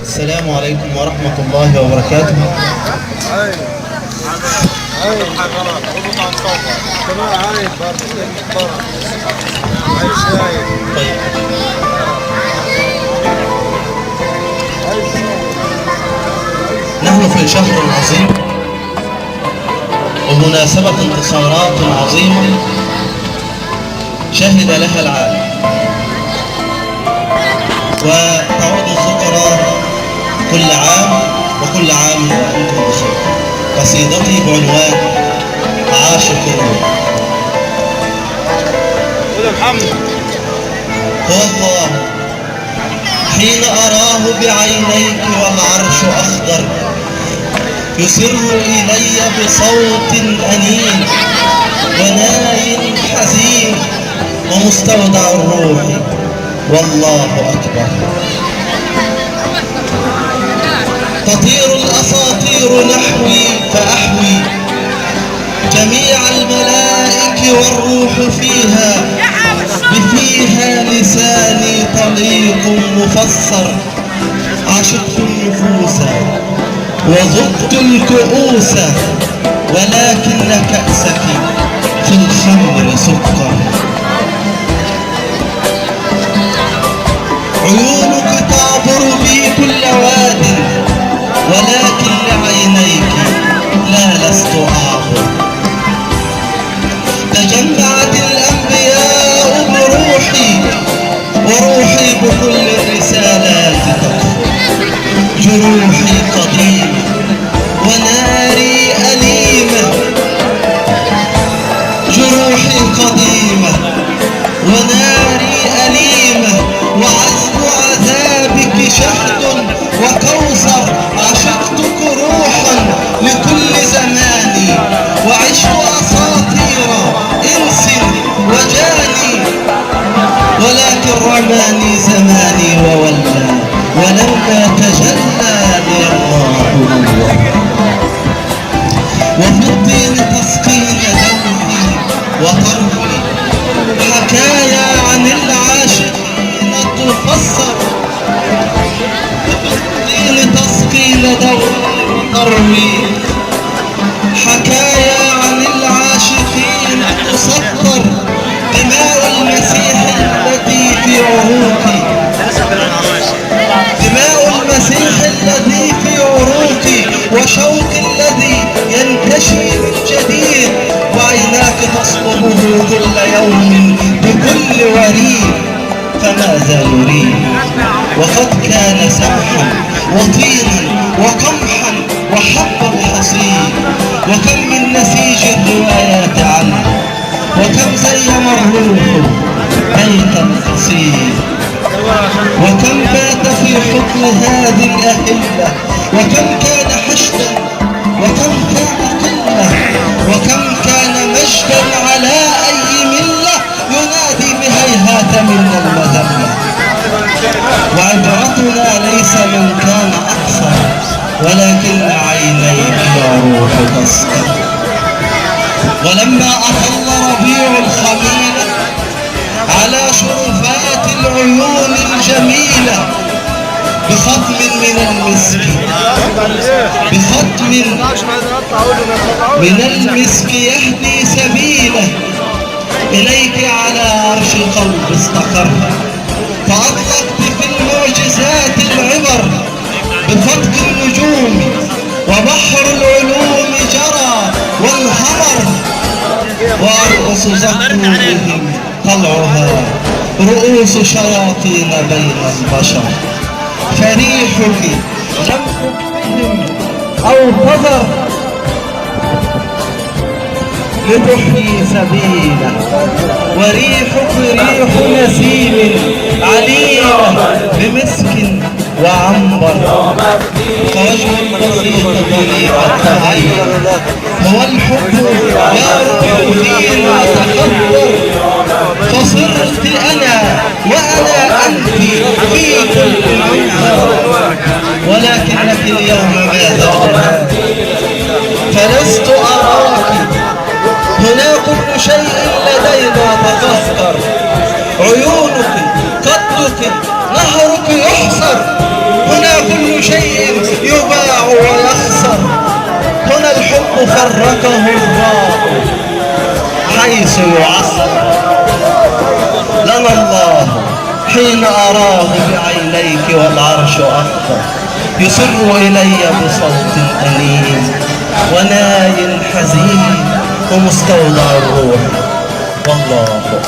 السلام عليكم ورحمة الله وبركاته. طيب. نحن في شهر عظيم ومناسبة انتصارات عظيمة شهد لها العالم، وتعود الذكرى كل عام وكل عام وأنتم بخير. قصيدتي بعنوان عاشق الروح. هو الله حين أراه بعينيك والعرش أخضر، يسر إلي بصوت أنين وناي حزين ومستودع الروح، والله أكبر. تطير الأساطير نحوي فأحوي جميع الملائك والروح فيها، بفيها لساني طليق مفسر. عشقت النفوس وذقت الكؤوس، ولكن كأسك في الخمر سكر. عيونك تعبر بي كل واد، ولكن لعينيك لا لست أعبر. تجمعت الأنبياء بروحي، وروحي بكل الرسالات تكفر. جروحي قديمة وناري أليمة، جروحي قديمة وناري أليمة، وعزم عذابك شهد وكوثر. عشقتك روحا لكل زماني، وعشت أساطير إنس وجاني، ولكن رماني زماني وولى، ولما تجلى لي الله نور. وفي الطين تسقين دوحي وطرفي، حكايا عن العاشقين تفسر. وفي الطين تسقين دوحي وطرفي، حكايا عن العاشقين تسطر. دماء المسيح الذي في عروقي، دماء المسيح الذي في عروقي، وشوق الذي ينتشي من جديد. وعيناك تصطبه كل يوم بكل وريد، فماذا نريد؟ وقد كان سمحا وطينا وقمحا وحب الحصيد. وكم من نسيج الروايات عنه، وكم زين الروح بيتا حصيد. وكم بات في حكم هذه الأهلة، وكم كان حشدا وكم كان قلة، وكم كان مجدا على أي ملة، ينادي بهيهات منا المذلة. وعبرتنا ليس من كان أكثر، ولكن عينيك يا روح تسكر. ولما أطل ربيع الخميلة على شرفات العيون الجميلة، بختم من المسك، بختم من المسك يهدي سبيله، إليك على عرش قلب استقر. فأطلقت في المعجزات العبر بفتق النجوم، وبحر العلوم جرى وانهمر. وأرقص زقومهم طلعها رؤوس شياطين بين البشر. فريحك لم تكفهم أو تذر لتحيي سبيله، وريحك ريح نسيم عليمة بمسك وعنبر. فوجه البسيط ضليع التعين، هو الحب يا روح فينا تخبر. فصرت أنا وأنا أنت في كل منظر، ولكنك اليوم ماذا؟ فلست أراك هنا، كل شيء لدينا تذكر. عيونك قدك نهرك يحصر، هنا كل الحق فرقه الراء حيث يعصر. لنا الله حين أراه بعينيك والعرش أخضر، يسر إلي بصوت أنين وناي حزين ومستودع الروح والله